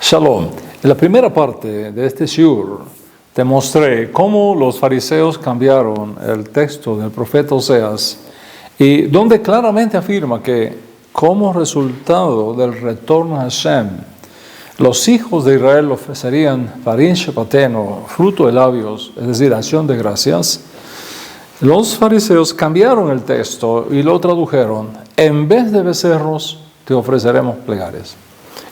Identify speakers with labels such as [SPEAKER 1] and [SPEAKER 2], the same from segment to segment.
[SPEAKER 1] Shalom. En la primera parte de este shiur te mostré cómo los fariseos cambiaron el texto del profeta Oseas y donde claramente afirma que como resultado del retorno a Hashem, los hijos de Israel ofrecerían parim shepaten, o fruto de labios, es decir, acción de gracias. Los fariseos cambiaron el texto y lo tradujeron: en vez de becerros te ofreceremos plegarias.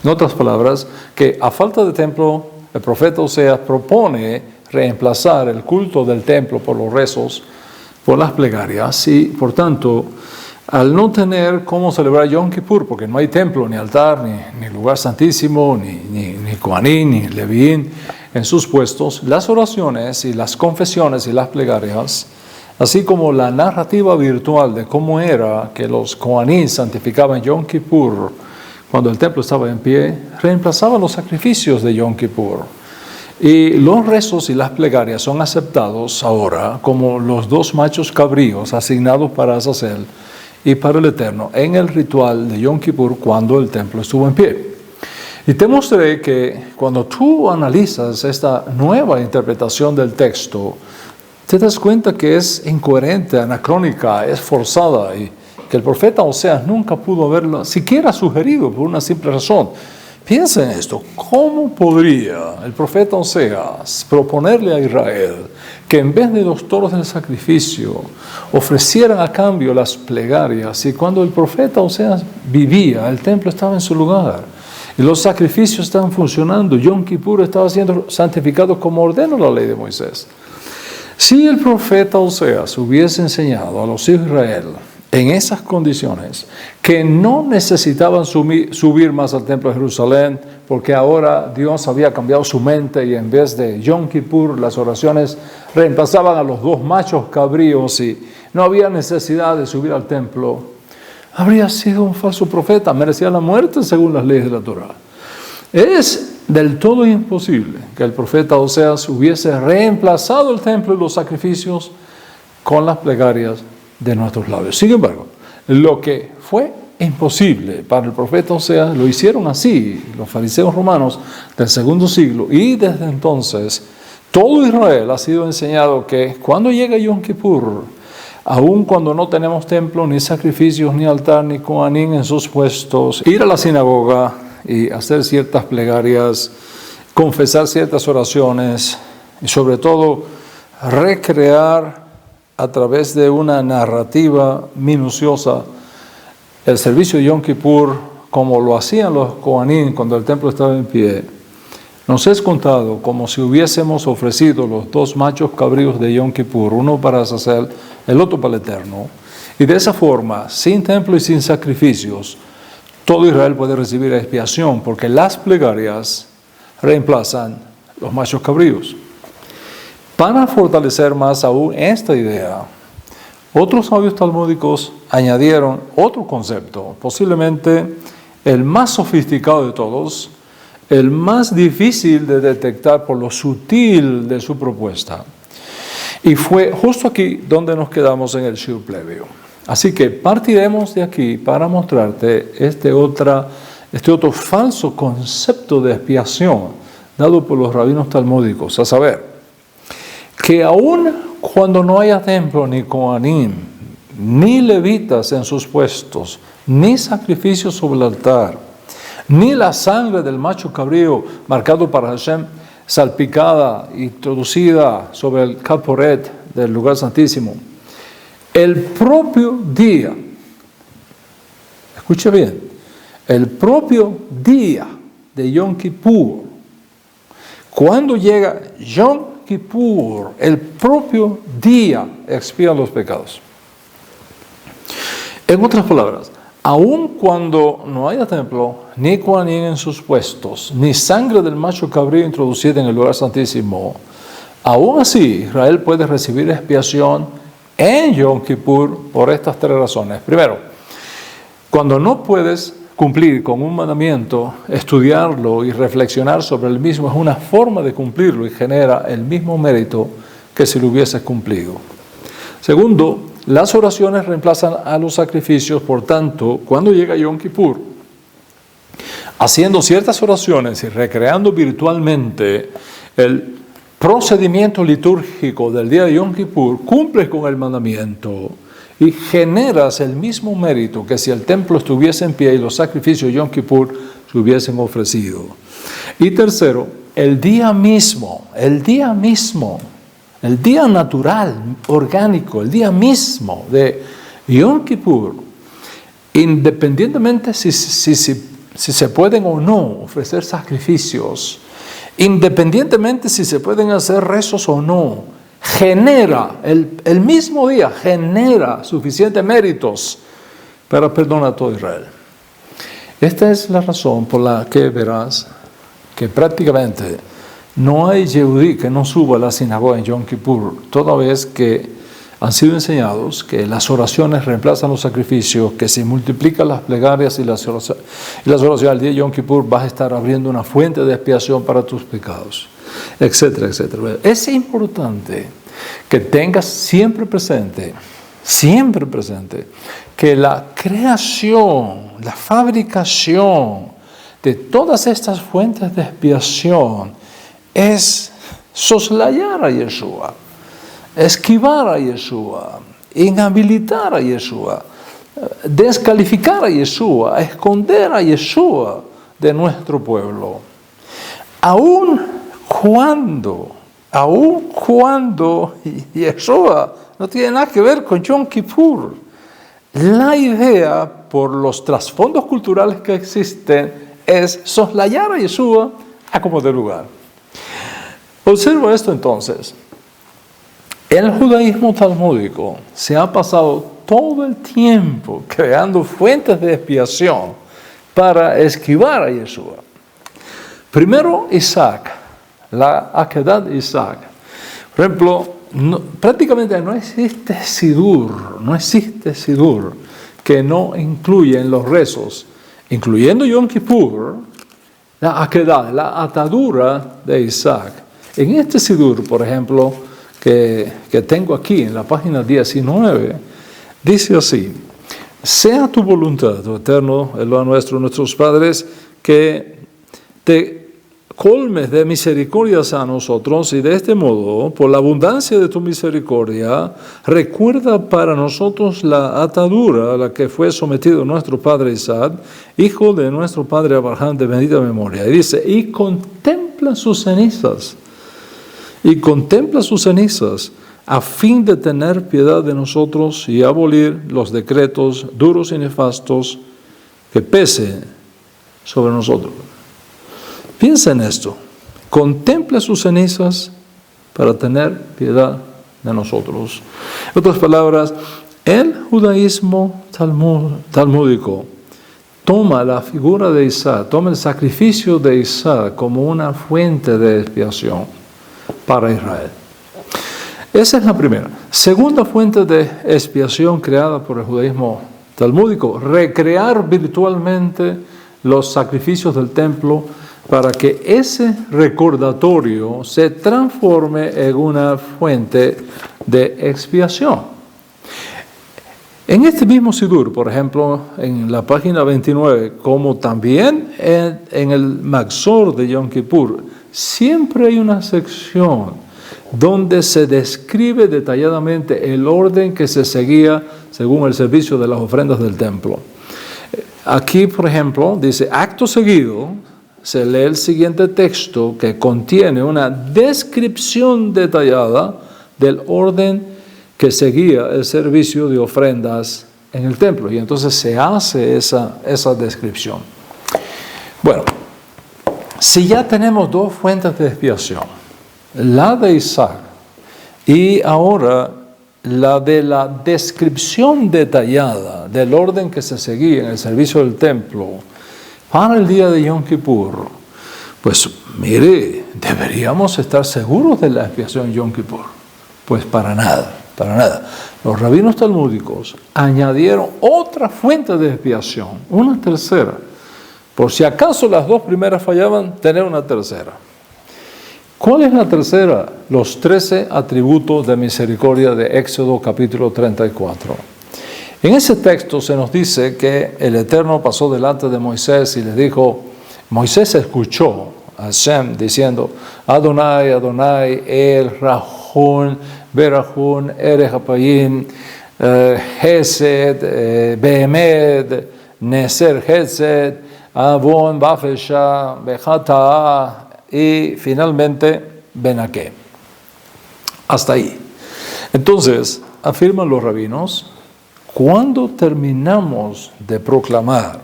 [SPEAKER 1] En otras palabras, que a falta de templo, el profeta Oseas propone reemplazar el culto del templo por los rezos, por las plegarias, y por tanto, al no tener cómo celebrar Yom Kippur, porque no hay templo, ni altar, ni lugar santísimo, ni Kohanim, ni Levín en sus puestos, las oraciones y las confesiones y las plegarias, así como la narrativa virtual de cómo era que los Kohanim santificaban Yom Kippur cuando el templo estaba en pie, reemplazaban los sacrificios de Yom Kippur. Y los rezos y las plegarias son aceptados ahora como los dos machos cabríos asignados para Azazel y para el Eterno en el ritual de Yom Kippur cuando el templo estuvo en pie. Y te mostré que cuando tú analizas esta nueva interpretación del texto, te das cuenta que es incoherente, anacrónica, es forzada, y que el profeta Oseas nunca pudo haberlo siquiera sugerido por una simple razón. Piensa en esto: ¿cómo podría el profeta Oseas proponerle a Israel que en vez de los toros del sacrificio ofrecieran a cambio las plegarias, y cuando el profeta Oseas vivía, el templo estaba en su lugar y los sacrificios estaban funcionando, Yom Kippur estaba siendo santificado como ordena la ley de Moisés? Si el profeta Oseas hubiese enseñado a los hijos de Israel en esas condiciones que no necesitaban subir más al templo de Jerusalén, porque ahora Dios había cambiado su mente y en vez de Yom Kippur las oraciones reemplazaban a los dos machos cabríos y no había necesidad de subir al templo, habría sido un falso profeta, merecía la muerte según las leyes de la Torá. Es del todo imposible que el profeta Oseas hubiese reemplazado el templo y los sacrificios con las plegarias de nuestros labios. Sin embargo, lo que fue imposible para el profeta Oseas lo hicieron así los fariseos romanos del segundo siglo, y desde entonces todo Israel ha sido enseñado que cuando llega Yom Kippur, aun cuando no tenemos templo, ni sacrificios, ni altar, ni Kohanim en sus puestos, ir a la sinagoga y hacer ciertas plegarias, confesar ciertas oraciones y sobre todo recrear a través de una narrativa minuciosa el servicio de Yom Kippur como lo hacían los Kohanim cuando el templo estaba en pie, nos es contado como si hubiésemos ofrecido los dos machos cabríos de Yom Kippur, uno para Azazel, el otro para el Eterno, y de esa forma, sin templo y sin sacrificios, todo Israel puede recibir expiación, porque las plegarias reemplazan los machos cabríos. Para fortalecer más aún esta idea, otros sabios talmúdicos añadieron otro concepto, posiblemente el más sofisticado de todos, el más difícil de detectar por lo sutil de su propuesta. Y fue justo aquí donde nos quedamos en el shiur previo. Así que partiremos de aquí para mostrarte este otro falso concepto de expiación dado por los rabinos talmúdicos, a saber, que aun cuando no haya templo, ni Kohanim, ni levitas en sus puestos, ni sacrificios sobre el altar, ni la sangre del macho cabrío marcado para Hashem, salpicada, introducida sobre el caporet del lugar santísimo, el propio día, escuche bien, el propio día de Yom Kippur, cuando llega Yom Kippur, el propio día expía los pecados. En otras palabras, aun cuando no haya templo, ni Kohanim en sus puestos, ni sangre del macho cabrío introducida en el lugar santísimo, aún así Israel puede recibir expiación en Yom Kippur por estas tres razones. Primero, cuando no puedes cumplir con un mandamiento, estudiarlo y reflexionar sobre el mismo es una forma de cumplirlo y genera el mismo mérito que si lo hubieses cumplido. Segundo, las oraciones reemplazan a los sacrificios, por tanto, cuando llega Yom Kippur, haciendo ciertas oraciones y recreando virtualmente el procedimiento litúrgico del día de Yom Kippur, cumples con el mandamiento y generas el mismo mérito que si el templo estuviese en pie y los sacrificios de Yom Kippur se hubiesen ofrecido. Y tercero, el día natural, orgánico, el día mismo de Yom Kippur, independientemente si se pueden o no ofrecer sacrificios, independientemente si se pueden hacer rezos o no, genera, el mismo día genera suficientes méritos para perdonar a todo Israel. Esta es la razón por la que verás que prácticamente no hay Yehudí que no suba a la sinagoga en Yom Kippur, toda vez que han sido enseñados que las oraciones reemplazan los sacrificios, que si multiplican las plegarias y las oraciones al día de Yom Kippur vas a estar abriendo una fuente de expiación para tus pecados, etcétera, etcétera. Es importante que tengas siempre presente, que la creación, la fabricación de todas estas fuentes de expiación es soslayar a Yeshua, esquivar a Yeshua, inhabilitar a Yeshua, descalificar a Yeshua, esconder a Yeshua de nuestro pueblo. Aun cuando Yeshua no tiene nada que ver con Yom Kippur, la idea, por los trasfondos culturales que existen, es soslayar a Yeshua a como de lugar. Observa esto entonces. El judaísmo talmúdico se ha pasado todo el tiempo creando fuentes de expiación para esquivar a Yeshua. Primero Isaac, la Akedat de Isaac. Por ejemplo, prácticamente no existe Sidur que no incluya en los rezos, incluyendo Yom Kippur, la Akedat, la atadura de Isaac. En este Sidur, por ejemplo, que tengo aquí en la página 19, dice así: sea tu voluntad, oh eterno, Elohim nuestro, nuestros padres, que te colmes de misericordias a nosotros, y de este modo, por la abundancia de tu misericordia, recuerda para nosotros la atadura a la que fue sometido nuestro padre Isaac, hijo de nuestro padre Abraham, de bendita memoria. Y dice, y contempla sus cenizas, a fin de tener piedad de nosotros y abolir los decretos duros y nefastos que pesen sobre nosotros. Piensa en esto. Contempla sus cenizas para tener piedad de nosotros. En otras palabras, el judaísmo talmúdico toma la figura de Isaac, toma el sacrificio de Isaac como una fuente de expiación para Israel. Esa es la primera. Segunda fuente de expiación creada por el judaísmo talmúdico: recrear virtualmente los sacrificios del templo para que ese recordatorio se transforme en una fuente de expiación. En este mismo Sidur, por ejemplo, en la página 29, como también en el Maxor de Yom Kippur, siempre hay una sección donde se describe detalladamente el orden que se seguía según el servicio de las ofrendas del templo. Aquí, por ejemplo, dice, acto seguido, se lee el siguiente texto que contiene una descripción detallada del orden que seguía el servicio de ofrendas en el templo. Y entonces se hace esa descripción. Bueno, si ya tenemos dos fuentes de expiación, la de Isaac y ahora la de la descripción detallada del orden que se seguía en el servicio del templo para el día de Yom Kippur, pues mire, deberíamos estar seguros de la expiación Yom Kippur. Pues para nada. Los rabinos talmúdicos añadieron otra fuente de expiación, una tercera. Por si acaso las dos primeras fallaban, tener una tercera. ¿Cuál es la tercera? Los 13 atributos de misericordia de Éxodo capítulo 34. En ese texto se nos dice que el Eterno pasó delante de Moisés y le dijo, Moisés escuchó a Hashem diciendo, Adonai, Adonai, El Rahun, Berahun, Erehapayim, Hesed, Behemed, Neser Hesed, Avon, Bafesha, Bejata y finalmente Benaké. Hasta ahí. Entonces, afirman los rabinos, cuando terminamos de proclamar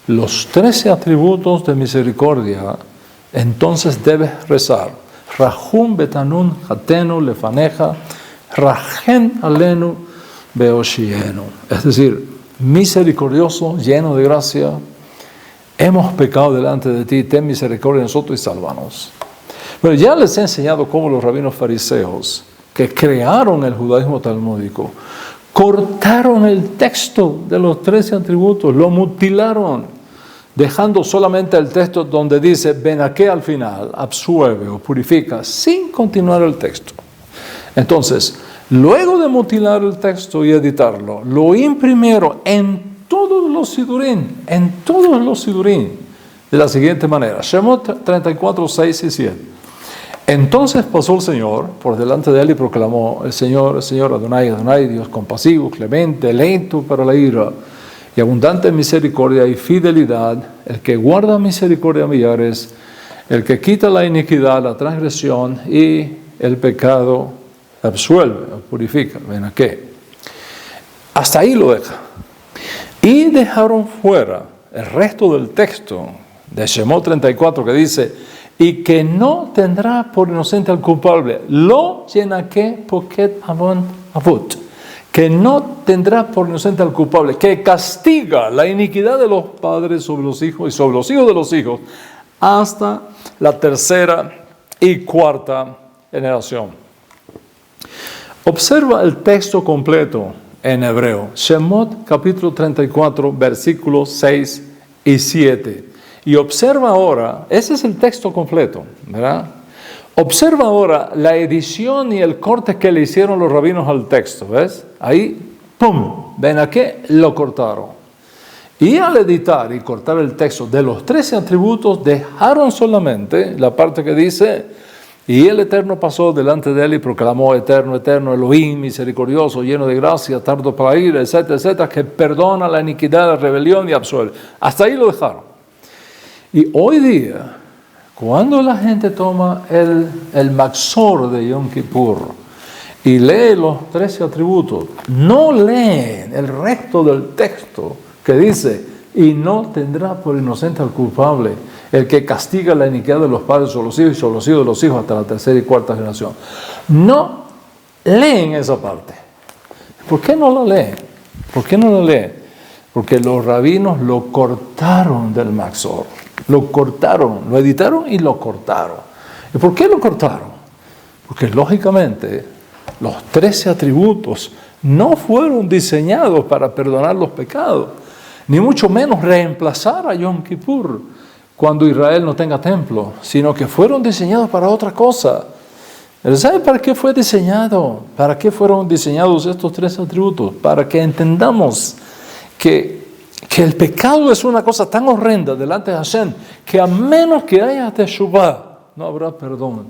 [SPEAKER 1] los 13 atributos de misericordia, entonces debes rezar, Rahum betanun hatenu lefaneja, Rahen alenu beoshienu. Es decir, misericordioso, lleno de gracia, hemos pecado delante de ti, ten misericordia de nosotros y sálvanos. Pero ya les he enseñado cómo los rabinos fariseos, que crearon el judaísmo talmúdico, cortaron el texto de los 13 atributos, lo mutilaron, dejando solamente el texto donde dice, Benaké al final, absuelve o purifica, sin continuar el texto. Entonces, luego de mutilar el texto y editarlo, lo imprimieron en todos los sidurín, de la siguiente manera, Shemot 34, 6 y 7. Entonces pasó el Señor por delante de él y proclamó, el Señor, Adonai, Adonai, Dios compasivo, clemente, lento para la ira, y abundante en misericordia y fidelidad, el que guarda misericordia a millares, el que quita la iniquidad, la transgresión y el pecado absuelve, purifica. Ven aquí. Hasta ahí lo deja. Y dejaron fuera el resto del texto de Shemot 34 que dice, y que no tendrá por inocente al culpable, lo yenaké poket avon avut, que no tendrá por inocente al culpable, que castiga la iniquidad de los padres sobre los hijos y sobre los hijos de los hijos, hasta la tercera y cuarta generación. Observa el texto completo en hebreo, Shemot capítulo 34, versículos 6 y 7. Y observa ahora, ese es el texto completo, ¿verdad? Observa ahora la edición y el corte que le hicieron los rabinos al texto, ¿ves? Ahí, ¡pum! Ven aquí, lo cortaron. Y al editar y cortar el texto de los 13 atributos, dejaron solamente la parte que dice, y el Eterno pasó delante de él y proclamó, Eterno, Eterno, Elohim, misericordioso, lleno de gracia, tardo para ir, etcétera, etcétera, que perdona la iniquidad, la rebelión y absuelve. Hasta ahí lo dejaron. Y hoy día, cuando la gente toma el Maxor de Yom Kippur y lee los 13 atributos, no leen el resto del texto que dice, y no tendrá por inocente al culpable el que castiga la iniquidad de los padres sobre los hijos y sobre los hijos de los hijos hasta la tercera y cuarta generación. No leen esa parte. ¿Por qué no la leen? ¿Por qué no la leen? Porque los rabinos lo cortaron del Maxor. Lo cortaron, lo editaron y lo cortaron. ¿Y por qué lo cortaron? Porque lógicamente los 13 atributos no fueron diseñados para perdonar los pecados, ni mucho menos reemplazar a Yom Kippur cuando Israel no tenga templo, sino que fueron diseñados para otra cosa. ¿Sabe para qué fue diseñado? ¿Para qué fueron diseñados estos 13 atributos? Para que entendamos que el pecado es una cosa tan horrenda delante de Hashem, que a menos que haya teshuvah, no habrá perdón.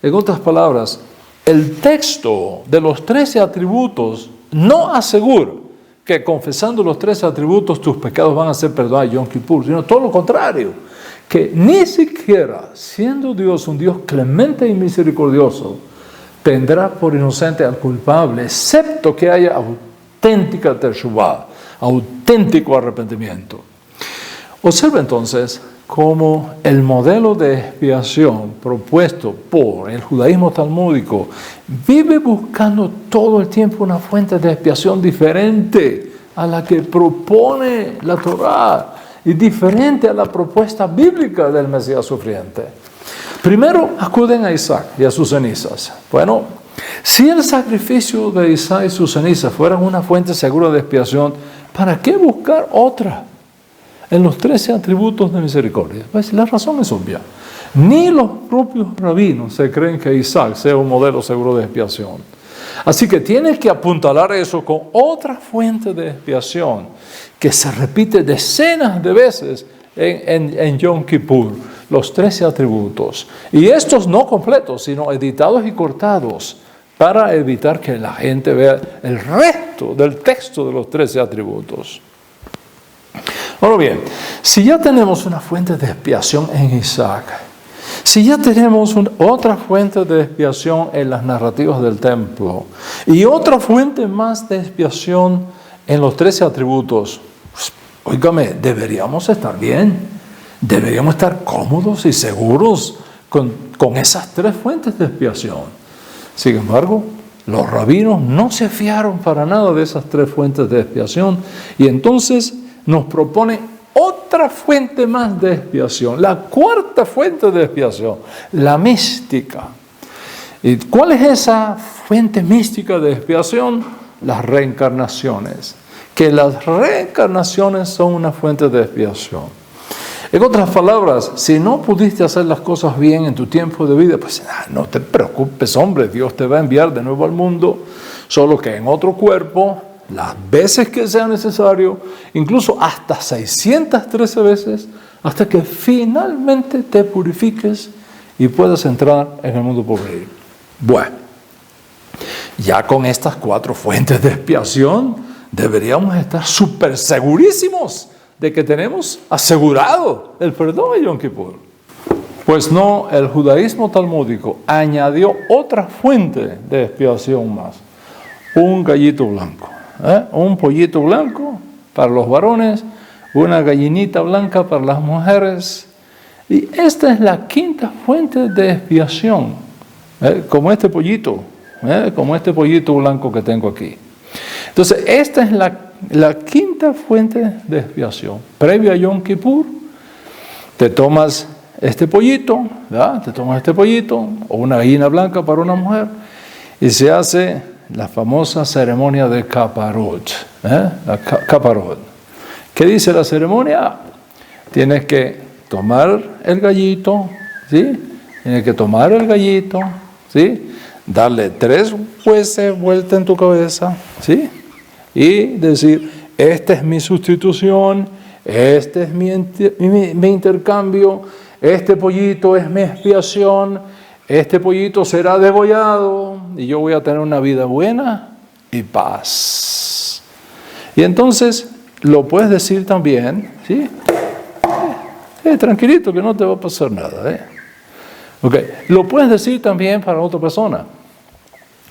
[SPEAKER 1] En otras palabras, el texto de los 13 atributos no asegura que confesando los 13 atributos tus pecados van a ser perdonados Yom Kippur, sino todo lo contrario, que ni siquiera siendo Dios un Dios clemente y misericordioso, tendrá por inocente al culpable, excepto que haya auténtica teshuvah, auténtico arrepentimiento. Observa entonces cómo el modelo de expiación propuesto por el judaísmo talmúdico vive buscando todo el tiempo una fuente de expiación diferente a la que propone la Torá y diferente a la propuesta bíblica del Mesías sufriente. Primero acuden a Isaac y a sus cenizas. Bueno, si el sacrificio de Isaac y sus cenizas fueran una fuente segura de expiación, ¿para qué buscar otra en los 13 atributos de misericordia? Pues la razón es obvia. Ni los propios rabinos se creen que Isaac sea un modelo seguro de expiación. Así que tienes que apuntalar eso con otra fuente de expiación que se repite decenas de veces en Yom Kippur, los 13 atributos. Y estos no completos, sino editados y cortados, para evitar que la gente vea el resto del texto de los 13 atributos. Ahora bien, si ya tenemos una fuente de expiación en Isaac, si ya tenemos otra fuente de expiación en las narrativas del templo, y otra fuente más de expiación en los 13 atributos, pues, óigame, deberíamos estar bien, deberíamos estar cómodos y seguros con esas 3 fuentes de expiación. Sin embargo, los rabinos no se fiaron para nada de esas 3 fuentes de expiación y entonces nos propone otra fuente más de expiación, la 4ª fuente de expiación, la mística. ¿Y cuál es esa fuente mística de expiación? Las reencarnaciones. Que las reencarnaciones son una fuente de expiación. En otras palabras, si no pudiste hacer las cosas bien en tu tiempo de vida, pues no te preocupes, hombre, Dios te va a enviar de nuevo al mundo, solo que en otro cuerpo, las veces que sea necesario, incluso hasta 613 veces, hasta que finalmente te purifiques y puedas entrar en el mundo por venir. Bueno, ya con estas 4 fuentes de expiación, deberíamos estar súper segurísimos de que tenemos asegurado el perdón de Yom Kippur. Pues no, el judaísmo talmúdico añadió otra fuente de expiación más, un gallito blanco, un pollito blanco para los varones, una gallinita blanca para las mujeres, y esta es la 5ª fuente de expiación, como este pollito blanco que tengo aquí. Entonces, esta es la 5ª fuente de expiación. Previo a Yom Kippur, te tomas este pollito, ¿verdad? Te tomas este pollito, o una gallina blanca para una mujer, y se hace la famosa ceremonia de Kaparot. Kaparot. ¿Qué dice la ceremonia? Tienes que tomar el gallito, ¿sí? Tienes que tomar el gallito, ¿sí? Darle 3 veces vuelta en tu cabeza, ¿sí? Y decir, esta es mi sustitución, este es mi intercambio, este pollito es mi expiación, este pollito será degollado y yo voy a tener una vida buena y paz. Y entonces lo puedes decir también, ¿sí? Tranquilito que no te va a pasar nada, Okay. Lo puedes decir también para otra persona.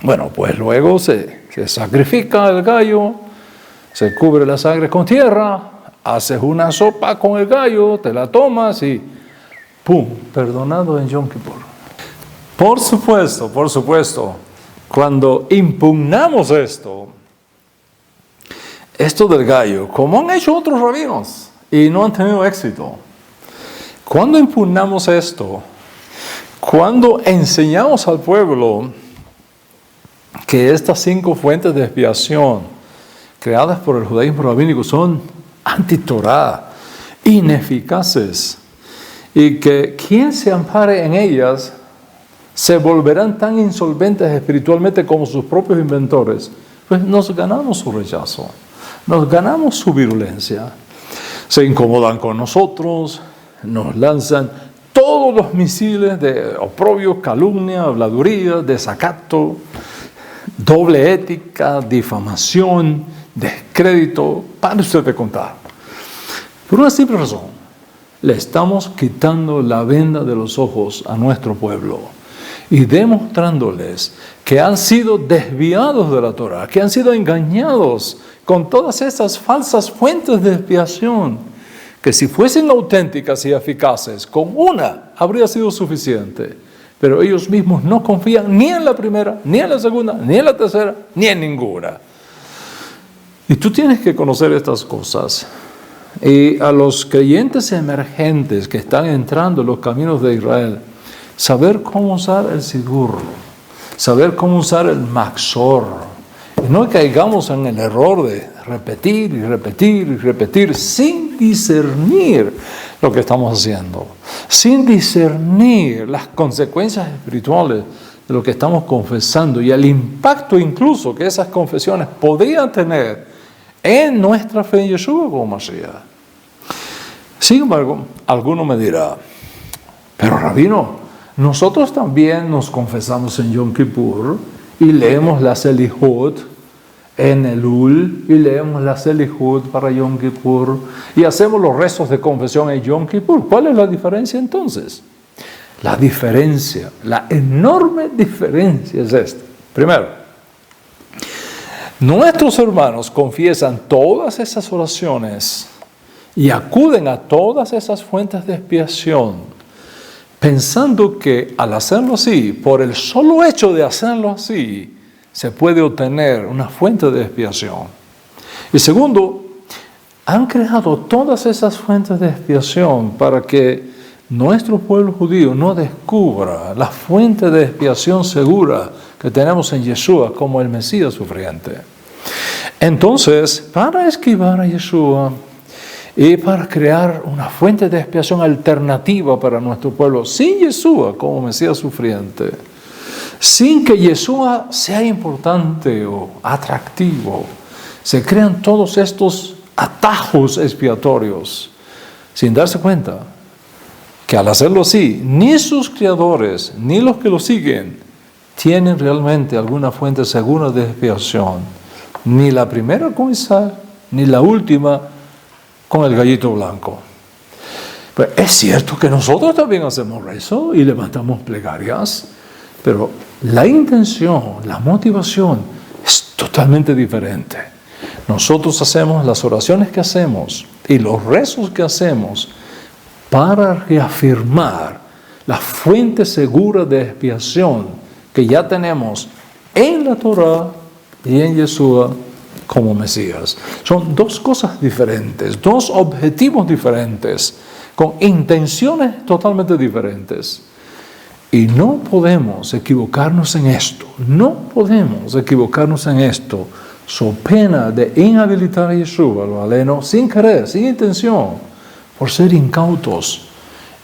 [SPEAKER 1] Bueno, pues luego se sacrifica el gallo, se cubre la sangre con tierra, haces una sopa con el gallo, te la tomas y ¡pum! Perdonado en Yom Kippur. Por supuesto, cuando impugnamos esto del gallo, como han hecho otros rabinos y no han tenido éxito, cuando impugnamos esto, cuando enseñamos al pueblo que estas 5 fuentes de expiación creadas por el judaísmo rabínico son anti-Torah, ineficaces, y que quien se ampare en ellas se volverán tan insolventes espiritualmente como sus propios inventores, pues nos ganamos su rechazo, nos ganamos su virulencia, se incomodan con nosotros, nos lanzan todos los misiles de oprobio, calumnia, habladuría, desacato, doble ética, difamación, descrédito, para usted de contar. Por una simple razón, le estamos quitando la venda de los ojos a nuestro pueblo y demostrándoles que han sido desviados de la Torah, que han sido engañados con todas esas falsas fuentes de expiación, que si fuesen auténticas y eficaces, con una habría sido suficiente. Pero ellos mismos no confían ni en la primera, ni en la segunda, ni en la tercera, ni en ninguna. Y tú tienes que conocer estas cosas. Y a los creyentes emergentes que están entrando en los caminos de Israel, saber cómo usar el sidur, saber cómo usar el maxor. Y no caigamos en el error de repetir y repetir y repetir sin discernir lo que estamos haciendo, sin discernir las consecuencias espirituales de lo que estamos confesando y el impacto incluso que esas confesiones podrían tener en nuestra fe en Yeshua como Mashiach. Sin embargo, alguno me dirá, pero Rabino, nosotros también nos confesamos en Yom Kippur y leemos la Selihut en Elul y leemos la Selihut para Yom Kippur y hacemos los rezos de confesión en Yom Kippur. ¿Cuál es la diferencia entonces? La diferencia, la enorme diferencia es esta. Primero, nuestros hermanos confiesan todas esas oraciones y acuden a todas esas fuentes de expiación, pensando que al hacerlo así, por el solo hecho de hacerlo así, se puede obtener una fuente de expiación. Y segundo, han creado todas esas fuentes de expiación para que nuestro pueblo judío no descubra la fuente de expiación segura que tenemos en Yeshua como el Mesías sufriente. Entonces, para esquivar a Yeshua y para crear una fuente de expiación alternativa para nuestro pueblo, sin Yeshua como Mesías sufriente, sin que Yeshua sea importante o atractivo, se crean todos estos atajos expiatorios, sin darse cuenta que al hacerlo así, ni sus creadores, ni los que lo siguen, tienen realmente alguna fuente segura de expiación. Ni la primera con Isaac, ni la última con el gallito blanco. Pero es cierto que nosotros también hacemos rezo y levantamos plegarias, pero la intención, la motivación es totalmente diferente. Nosotros hacemos las oraciones que hacemos y los rezos que hacemos para reafirmar la fuente segura de expiación que ya tenemos en la Torah y en Yeshua como Mesías. Son dos cosas diferentes, dos objetivos diferentes, con intenciones totalmente diferentes. Y no podemos equivocarnos en esto, no podemos equivocarnos en esto, so pena de inhabilitar a Yeshua, lo aleno, sin querer, sin intención, por ser incautos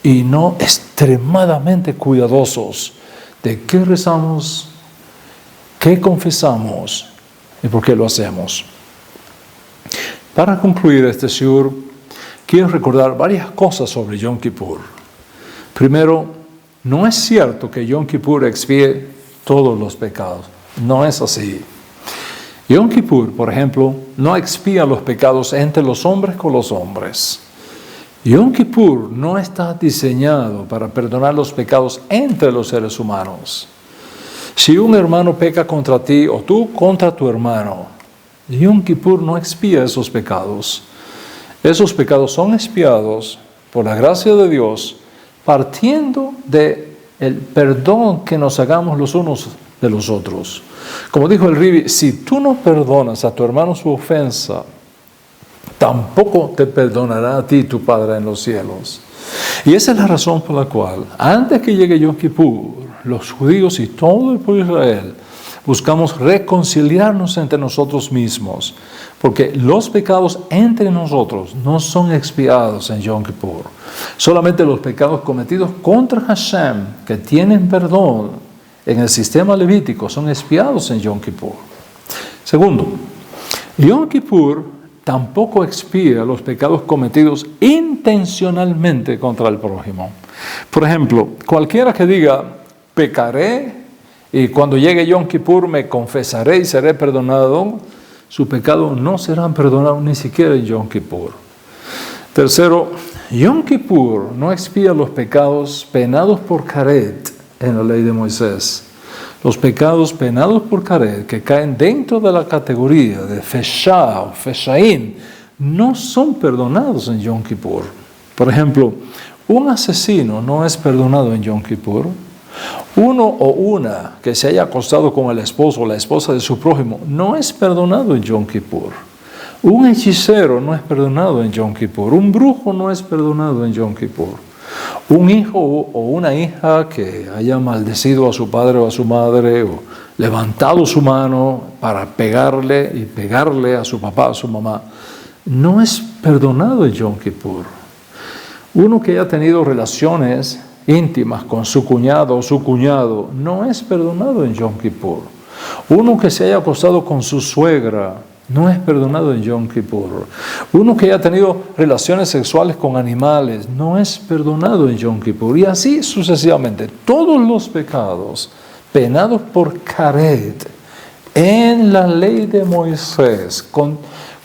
[SPEAKER 1] y no extremadamente cuidadosos de qué rezamos, qué confesamos y por qué lo hacemos. Para concluir este shiur, quiero recordar varias cosas sobre Yom Kippur. Primero, no es cierto que Yom Kippur expíe todos los pecados. No es así. Yom Kippur, por ejemplo, no expía los pecados entre los hombres con los hombres. Yom Kippur no está diseñado para perdonar los pecados entre los seres humanos. Si un hermano peca contra ti o tú contra tu hermano, Yom Kippur no expía esos pecados. Esos pecados son expiados por la gracia de Dios, partiendo del perdón que nos hagamos los unos de los otros. Como dijo el Ribi, si tú no perdonas a tu hermano su ofensa, tampoco te perdonará a ti tu Padre en los cielos. Y esa es la razón por la cual, antes que llegue Yom Kippur, los judíos y todo el pueblo de Israel buscamos reconciliarnos entre nosotros mismos, porque los pecados entre nosotros no son expiados en Yom Kippur. Solamente los pecados cometidos contra Hashem, que tienen perdón en el sistema levítico, son expiados en Yom Kippur. Segundo, Yom Kippur tampoco expía los pecados cometidos intencionalmente contra el prójimo. Por ejemplo, cualquiera que diga, pecaré y cuando llegue Yom Kippur me confesaré y seré perdonado, su pecado no será perdonado ni siquiera en Yom Kippur. Tercero, Yom Kippur no expía los pecados penados por Karet en la ley de Moisés. Los pecados penados por Karet, que caen dentro de la categoría de Fesha o Feshaín, no son perdonados en Yom Kippur. Por ejemplo, un asesino no es perdonado en Yom Kippur. Uno o una que se haya acostado con el esposo o la esposa de su prójimo no es perdonado en Yom Kippur. Un hechicero no es perdonado en Yom Kippur. Un brujo no es perdonado en Yom Kippur. Un hijo o una hija que haya maldecido a su padre o a su madre o levantado su mano para pegarle y pegarle a su papá o a su mamá, no es perdonado en Yom Kippur. Uno que haya tenido relaciones íntimas con su cuñado o su cuñado no es perdonado en Yom Kippur. Uno que se haya acostado con su suegra no es perdonado en Yom Kippur. Uno que haya tenido relaciones sexuales con animales no es perdonado en Yom Kippur. Y así sucesivamente. Todos los pecados penados por karet en la ley de Moisés,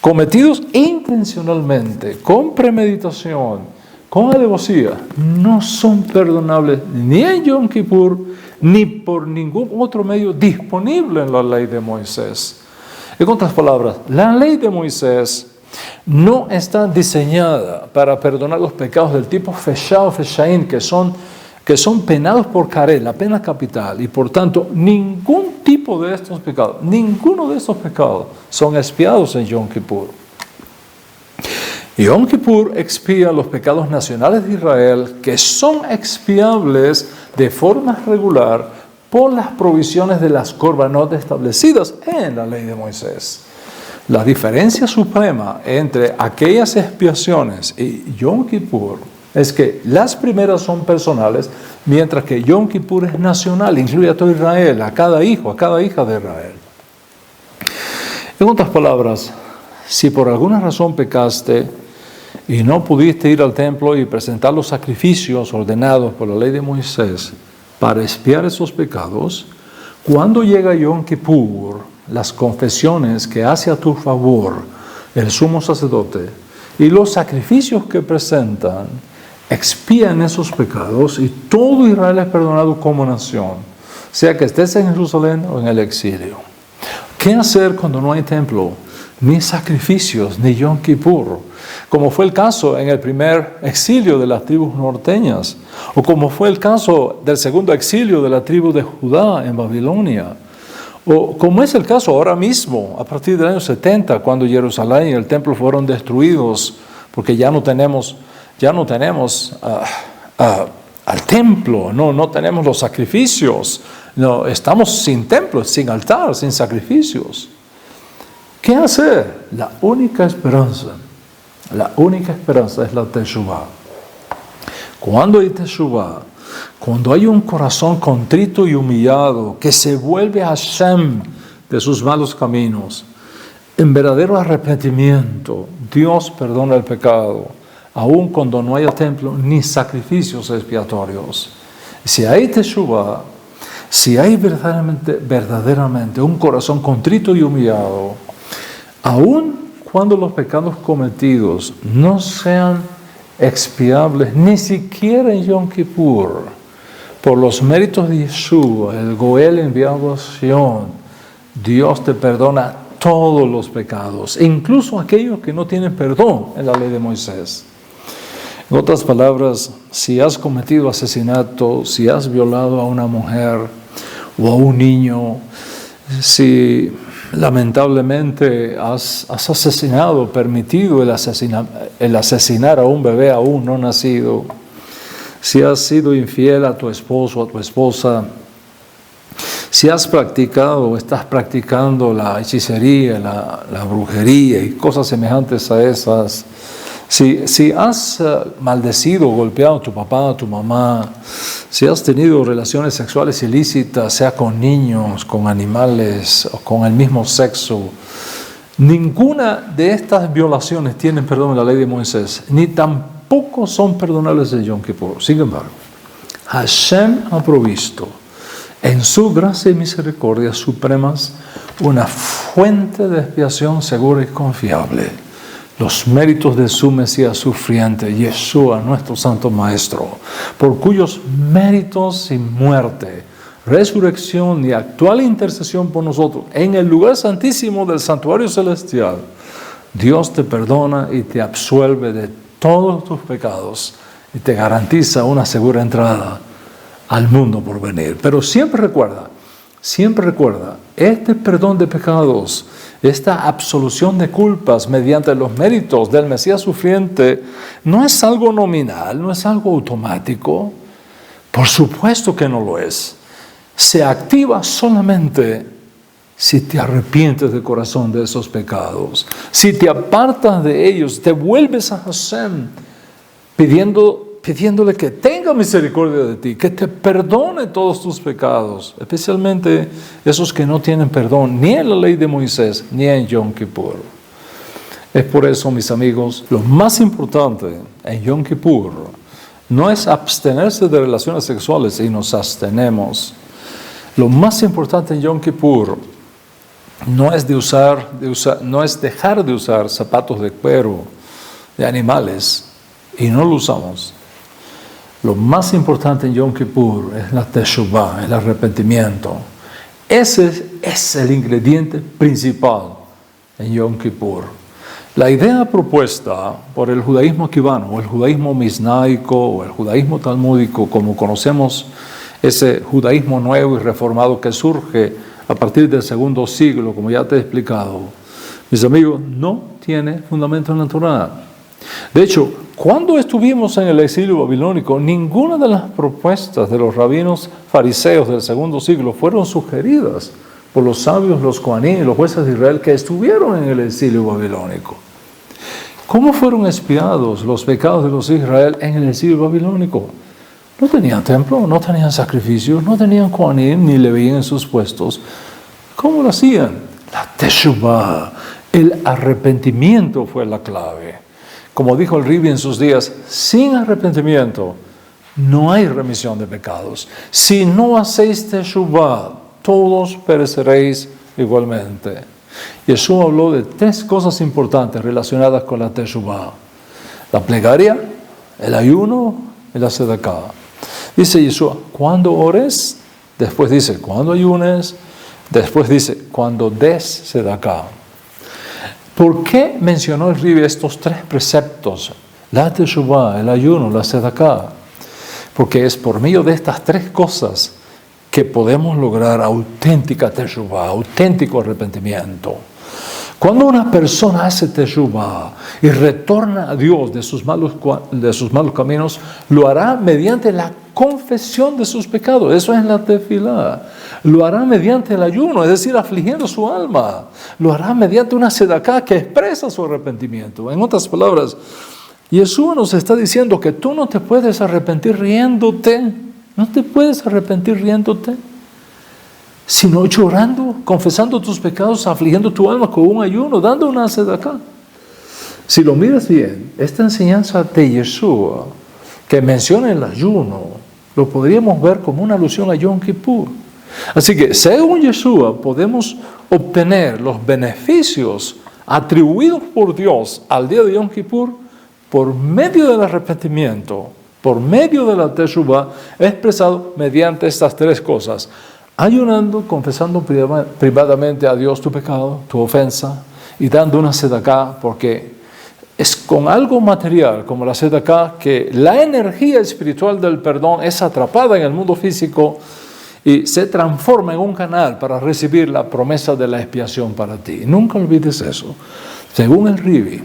[SPEAKER 1] cometidos intencionalmente, con premeditación, con alevosía, no son perdonables ni en Yom Kippur ni por ningún otro medio disponible en la ley de Moisés. En otras palabras, la ley de Moisés no está diseñada para perdonar los pecados del tipo feshá o feshaín, que son penados por karet, la pena capital, y por tanto ninguno de estos pecados son expiados en Yom Kippur. Yom Kippur expía los pecados nacionales de Israel que son expiables de forma regular por las provisiones de las korbanot establecidas en la ley de Moisés. La diferencia suprema entre aquellas expiaciones y Yom Kippur es que las primeras son personales, mientras que Yom Kippur es nacional, incluye a todo Israel, a cada hijo, a cada hija de Israel. En otras palabras, si por alguna razón pecaste y no pudiste ir al templo y presentar los sacrificios ordenados por la ley de Moisés para expiar esos pecados, cuando llega Yom Kippur, las confesiones que hace a tu favor el sumo sacerdote y los sacrificios que presentan expían esos pecados y todo Israel es perdonado como nación, sea que estés en Jerusalén o en el exilio. ¿Qué hacer cuando no hay templo, ni sacrificios, ni Yom Kippur? Como fue el caso en el primer exilio de las tribus norteñas, o como fue el caso del segundo exilio de la tribu de Judá en Babilonia, o como es el caso ahora mismo, a partir del año 70, cuando Jerusalén y el templo fueron destruidos, porque ya no tenemos al templo, no tenemos los sacrificios, no, estamos sin templo, sin altar, sin sacrificios. ¿Qué hacer? La única esperanza es la Teshuvah. Cuando hay Teshuvah, cuando hay un corazón contrito y humillado que se vuelve a Hashem de sus malos caminos, en verdadero arrepentimiento, Dios perdona el pecado, aun cuando no haya templo ni sacrificios expiatorios. Si hay Teshuvah, si hay verdaderamente un corazón contrito y humillado, aun cuando los pecados cometidos no sean expiables, ni siquiera en Yom Kippur, por los méritos de Yeshua, el Goel enviado a Sion, Dios te perdona todos los pecados, incluso aquellos que no tienen perdón en la ley de Moisés. En otras palabras, si has cometido asesinato, si has violado a una mujer o a un niño, si lamentablemente has asesinado, permitido el asesinar a un bebé aún no nacido, si has sido infiel a tu esposo o a tu esposa, si has practicado o estás practicando la hechicería, la brujería y cosas semejantes a esas, si has maldecido o golpeado a tu papá, a tu mamá, si has tenido relaciones sexuales ilícitas, sea con niños, con animales o con el mismo sexo, ninguna de estas violaciones tiene perdón en la ley de Moisés, ni tampoco son perdonables en Yom Kippur. Sin embargo, Hashem ha provisto en su gracia y misericordia supremas una fuente de expiación segura y confiable. Los méritos de su Mesías sufriente, Yeshua, nuestro Santo Maestro, por cuyos méritos y muerte, resurrección y actual intercesión por nosotros, en el lugar santísimo del santuario celestial, Dios te perdona y te absuelve de todos tus pecados y te garantiza una segura entrada al mundo por venir. Pero siempre recuerda, este perdón de pecados, esta absolución de culpas mediante los méritos del Mesías sufriente, no es algo nominal, no es algo automático. Por supuesto que no lo es. Se activa solamente si te arrepientes de corazón de esos pecados, si te apartas de ellos, te vuelves a Hashem pidiendo pidiéndole que tenga misericordia de ti, que te perdone todos tus pecados, especialmente esos que no tienen perdón ni en la ley de Moisés ni en Yom Kippur. Es por eso, mis amigos, lo más importante en Yom Kippur no es abstenerse de relaciones sexuales y nos abstenemos. Lo más importante en Yom Kippur no es dejar de usar zapatos de cuero de animales y no lo usamos. Lo más importante en Yom Kippur es la teshuvah, el arrepentimiento. Ese es el ingrediente principal en Yom Kippur. La idea propuesta por el judaísmo kibano, o el judaísmo misnaico, o el judaísmo talmúdico, como conocemos ese judaísmo nuevo y reformado que surge a partir del segundo siglo, como ya te he explicado, mis amigos, no tiene fundamento en la Torá. De hecho, cuando estuvimos en el exilio babilónico, ninguna de las propuestas de los rabinos fariseos del segundo siglo fueron sugeridas por los sabios, los coanín y los jueces de Israel que estuvieron en el exilio babilónico. ¿Cómo fueron expiados los pecados de los de Israel en el exilio babilónico? No tenían templo, no tenían sacrificios, no tenían coanín ni levín en sus puestos. ¿Cómo lo hacían? La teshuvah, el arrepentimiento fue la clave. Como dijo el Ribi en sus días, sin arrepentimiento no hay remisión de pecados. Si no hacéis teshuvah, todos pereceréis igualmente. Jesús habló de 3 cosas importantes relacionadas con la teshuvah: la plegaria, el ayuno y la sedacá. Dice Jesús, cuando ores, después dice, cuando ayunes, después dice, cuando des sedacá. ¿Por qué mencionó el Ribi estos 3 preceptos? La teshuvah, el ayuno, la sedacá. Porque es por medio de estas 3 cosas que podemos lograr auténtica teshuvah, auténtico arrepentimiento. Cuando una persona hace teshuvah y retorna a Dios de sus malos caminos, lo hará mediante la confesión de sus pecados. Eso es la tefilá. Lo hará mediante el ayuno, es decir, afligiendo su alma. Lo hará mediante una sedacá que expresa su arrepentimiento. En otras palabras, Jesús nos está diciendo que tú no te puedes arrepentir riéndote. No te puedes arrepentir riéndote, sino llorando, confesando tus pecados, afligiendo tu alma con un ayuno, dando una sedacá. Si lo miras bien, esta enseñanza de Yeshua, que menciona el ayuno, lo podríamos ver como una alusión a Yom Kippur. Así que, según Yeshua, podemos obtener los beneficios atribuidos por Dios al día de Yom Kippur por medio del arrepentimiento, por medio de la teshuvah, expresado mediante estas 3 cosas: ayunando, confesando privadamente a Dios tu pecado, tu ofensa, y dando una sedacá, porque es con algo material como la sedacá que la energía espiritual del perdón es atrapada en el mundo físico y se transforma en un canal para recibir la promesa de la expiación para ti. Nunca olvides eso. Según el Ribi,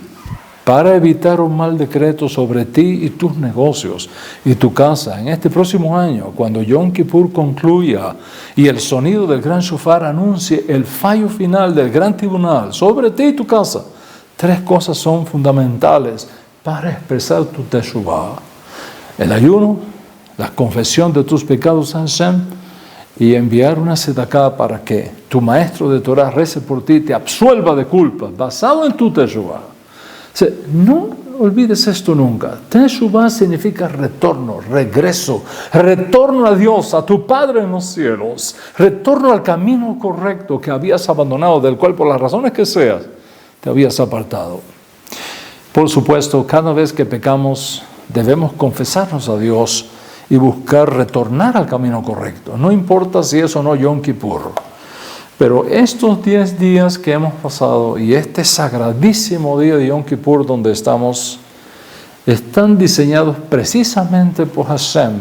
[SPEAKER 1] para evitar un mal decreto sobre ti y tus negocios y tu casa en este próximo año, cuando Yom Kippur concluya y el sonido del gran shofar anuncie el fallo final del gran tribunal sobre ti y tu casa, 3 cosas son fundamentales para expresar tu teshuvah: el ayuno, la confesión de tus pecados a Hashem y enviar una sedacá para que tu maestro de Torah rece por ti y te absuelva de culpas basado en tu teshuvah. No olvides esto nunca. Teshuvah significa retorno, regreso, retorno a Dios, a tu Padre en los cielos, retorno al camino correcto que habías abandonado, del cual por las razones que seas te habías apartado. Por supuesto, cada vez que pecamos debemos confesarnos a Dios y buscar retornar al camino correcto. No importa si es o no Yom Kippur. Pero estos 10 días que hemos pasado y este sagradísimo día de Yom Kippur donde estamos, están diseñados precisamente por Hashem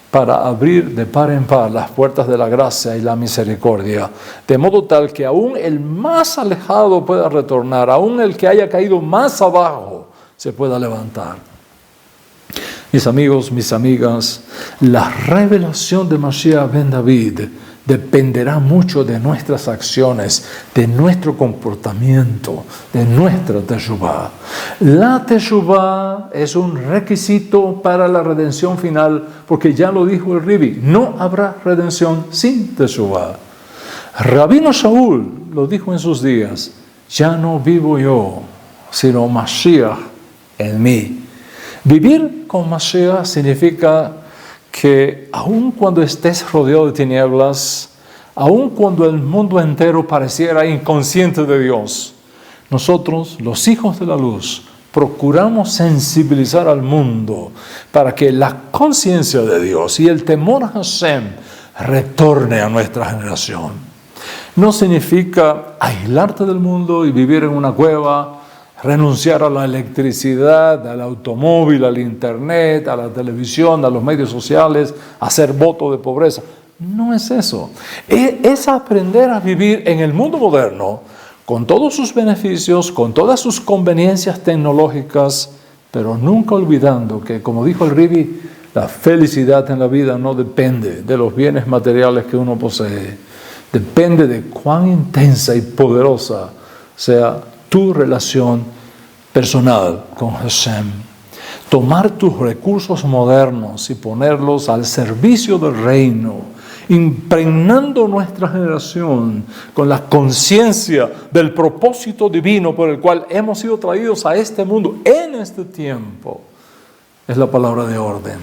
[SPEAKER 1] para abrir de par en par las puertas de la gracia y la misericordia, de modo tal que aún el más alejado pueda retornar, aún el que haya caído más abajo se pueda levantar. Mis amigos, mis amigas, la revelación de Mashiach ben David dependerá mucho de nuestras acciones, de nuestro comportamiento, de nuestra teshuvah. La teshuvah es un requisito para la redención final, porque ya lo dijo el Ribi, no habrá redención sin teshuvah. Rabino Shaul lo dijo en sus días, ya no vivo yo, sino Mashiach en mí. Vivir con Mashiach significa que aun cuando estés rodeado de tinieblas, aun cuando el mundo entero pareciera inconsciente de Dios, nosotros, los hijos de la luz, procuramos sensibilizar al mundo para que la conciencia de Dios y el temor a Hashem retorne a nuestra generación. No significa aislarte del mundo y vivir en una cueva, renunciar a la electricidad, al automóvil, al internet, a la televisión, a los medios sociales, hacer voto de pobreza. No es eso. Es aprender a vivir en el mundo moderno, con todos sus beneficios, con todas sus conveniencias tecnológicas, pero nunca olvidando que, como dijo el Ribi, la felicidad en la vida no depende de los bienes materiales que uno posee. Depende de cuán intensa y poderosa sea tu relación personal con Hashem. Tomar tus recursos modernos y ponerlos al servicio del reino, impregnando nuestra generación con la conciencia del propósito divino por el cual hemos sido traídos a este mundo en este tiempo, es la palabra de orden.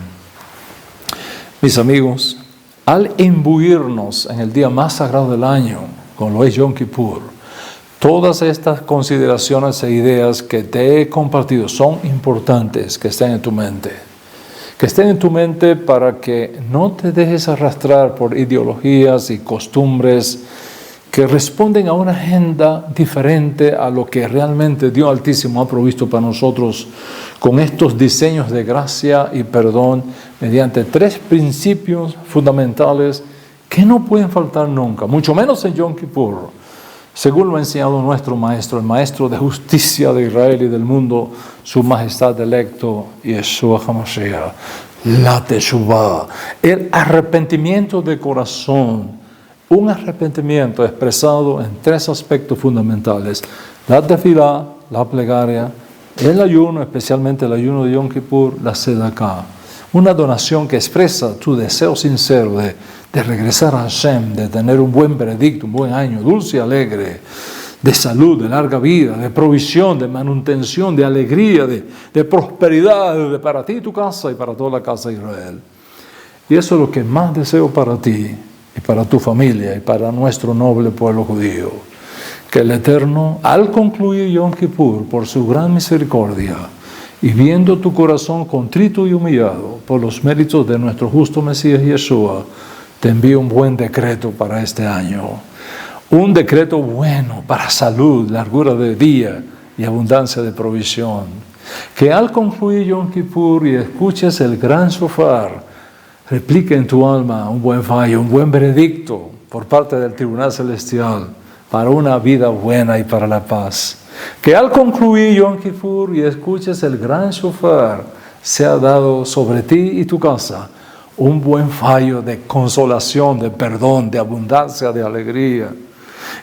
[SPEAKER 1] Mis amigos, al imbuirnos en el día más sagrado del año, como lo es Yom Kippur, todas estas consideraciones e ideas que te he compartido son importantes que estén en tu mente. Que estén en tu mente para que no te dejes arrastrar por ideologías y costumbres que responden a una agenda diferente a lo que realmente Dios Altísimo ha provisto para nosotros con estos diseños de gracia y perdón mediante 3 principios fundamentales que no pueden faltar nunca, mucho menos en Yom Kippur, según lo ha enseñado nuestro maestro, el maestro de justicia de Israel y del mundo, su majestad electo, Yeshua HaMashiach, la Teshuvah, el arrepentimiento de corazón, un arrepentimiento expresado en 3 aspectos fundamentales: la tefilá, la plegaria, el ayuno, especialmente el ayuno de Yom Kippur, la tzedakah, una donación que expresa tu deseo sincero de regresar a Hashem, de tener un buen veredicto, un buen año, dulce y alegre, de salud, de larga vida, de provisión, de manutención, de alegría, de prosperidad, para ti y tu casa y para toda la casa de Israel. Y eso es lo que más deseo para ti y para tu familia y para nuestro noble pueblo judío. Que el Eterno, al concluir Yom Kippur, por su gran misericordia, y viendo tu corazón contrito y humillado por los méritos de nuestro justo Mesías Yeshua, te envíe un buen decreto para este año. Un decreto bueno para salud, largura de día y abundancia de provisión. Que al concluir Yom Kippur y escuches el gran shofar, replique en tu alma un buen fallo, un buen veredicto por parte del Tribunal Celestial para una vida buena y para la paz. Que al concluir Yom Kippur y escuches el gran shofar, sea dado sobre ti y tu casa un buen fallo de consolación, de perdón, de abundancia, de alegría.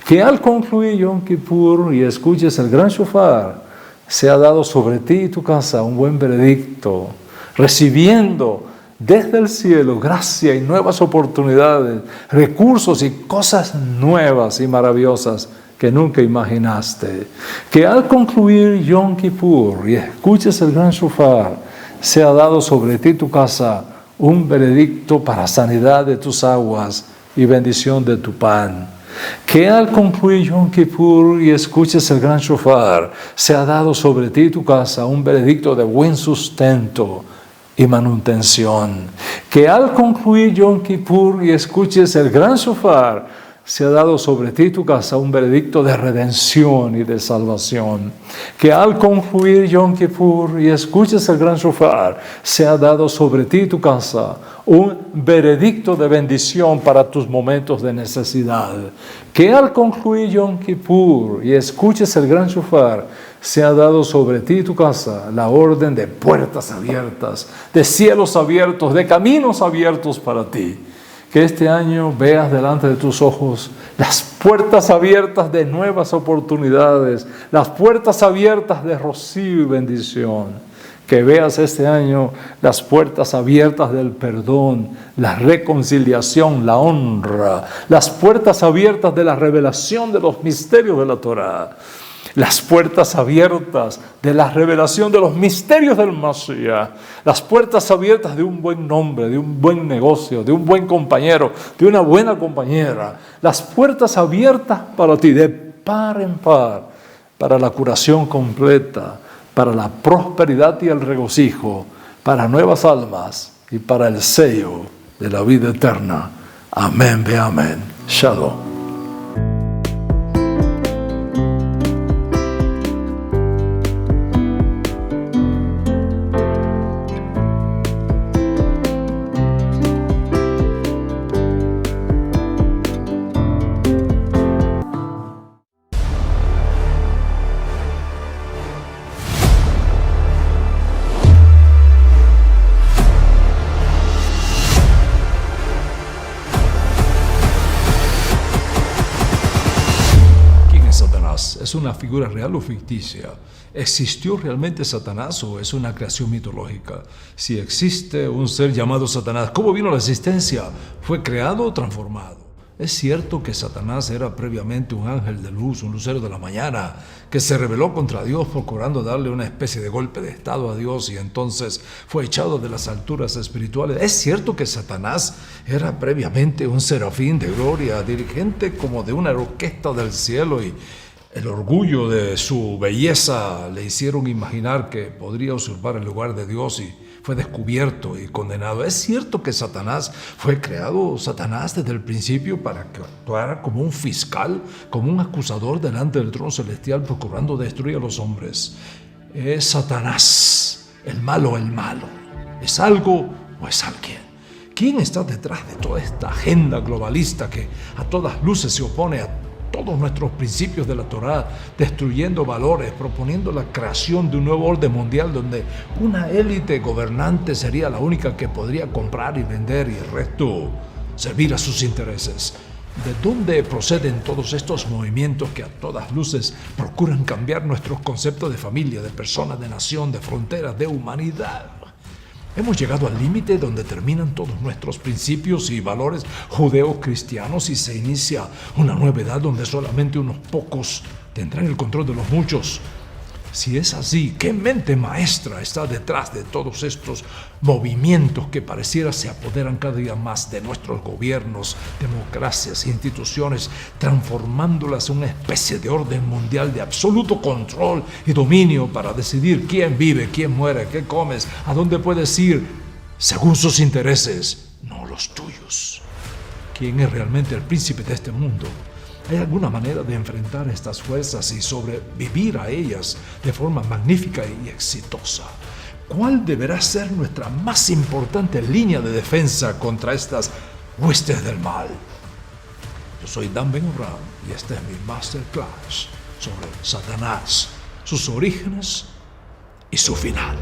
[SPEAKER 1] Que al concluir Yom Kippur y escuches el gran shofar, sea dado sobre ti y tu casa un buen veredicto, recibiendo desde el cielo gracia y nuevas oportunidades, recursos y cosas nuevas y maravillosas que nunca imaginaste. Que al concluir Yom Kippur y escuches el gran shofar, sea dado sobre ti y tu casa un veredicto para sanidad de tus aguas y bendición de tu pan. Que al concluir Yom Kippur y escuches el gran shofar, sea dado sobre ti y tu casa un veredicto de buen sustento y manutención. Que al concluir Yom Kippur y escuches el gran shofar, sea dado sobre ti y tu casa un veredicto de redención y de salvación. Que al concluir Yom Kippur y escuches el gran shofar, sea dado sobre ti y tu casa un veredicto de bendición para tus momentos de necesidad. Que al concluir Yom Kippur y escuches el gran shofar, sea dado sobre ti y tu casa la orden de puertas abiertas, de cielos abiertos, de caminos abiertos para ti. que este año veas delante de tus ojos las puertas abiertas de nuevas oportunidades, las puertas abiertas de rocío y bendición. Que veas este año las puertas abiertas del perdón, la reconciliación, la honra, las puertas abiertas de la revelación de los misterios de la Torá, las puertas abiertas de la revelación de los misterios del Mashiach, las puertas abiertas de un buen nombre, de un buen negocio, de un buen compañero, de una buena compañera, las puertas abiertas para ti, de par en par, para la curación completa, para la prosperidad y el regocijo, para nuevas almas y para el sello de la vida eterna. Amén, ve amén. Shalom. ¿Es una figura real o ficticia? ¿Existió realmente Satanás o es una creación mitológica? Si existe un ser llamado Satanás, ¿cómo vino a la existencia? ¿Fue creado o transformado? ¿Es cierto que Satanás era previamente un ángel de luz, un lucero de la mañana, que se rebeló contra Dios procurando darle una especie de golpe de estado a Dios y entonces fue echado de las alturas espirituales? ¿Es cierto que Satanás era previamente un serafín de gloria, dirigente como de una orquesta del cielo y el orgullo de su belleza le hicieron imaginar que podría usurpar el lugar de Dios y fue descubierto y condenado? ¿Es cierto que Satanás fue creado Satanás desde el principio para que actuara como un fiscal, como un acusador delante del trono celestial procurando destruir a los hombres? ¿Es Satanás el malo? ¿Es algo o es alguien? ¿Quién está detrás de toda esta agenda globalista que a todas luces se opone a todos nuestros principios de la Torá, destruyendo valores, proponiendo la creación de un nuevo orden mundial donde una élite gobernante sería la única que podría comprar y vender y el resto servir a sus intereses? ¿De dónde proceden todos estos movimientos que a todas luces procuran cambiar nuestros conceptos de familia, de persona, de nación, de fronteras, de humanidad? Hemos llegado al límite donde terminan todos nuestros principios y valores judeo-cristianos y se inicia una nueva edad donde solamente unos pocos tendrán el control de los muchos. Si es así, ¿qué mente maestra está detrás de todos estos movimientos que pareciera se apoderan cada día más de nuestros gobiernos, democracias e instituciones, transformándolas en una especie de orden mundial de absoluto control y dominio para decidir quién vive, quién muere, qué comes, a dónde puedes ir, según sus intereses, no los tuyos? ¿Quién es realmente el príncipe de este mundo? ¿Hay alguna manera de enfrentar estas fuerzas y sobrevivir a ellas de forma magnífica y exitosa? ¿Cuál deberá ser nuestra más importante línea de defensa contra estas huestes del mal? Yo soy Dan Ben-Abraham y este es mi masterclass sobre Satanás, sus orígenes y su final.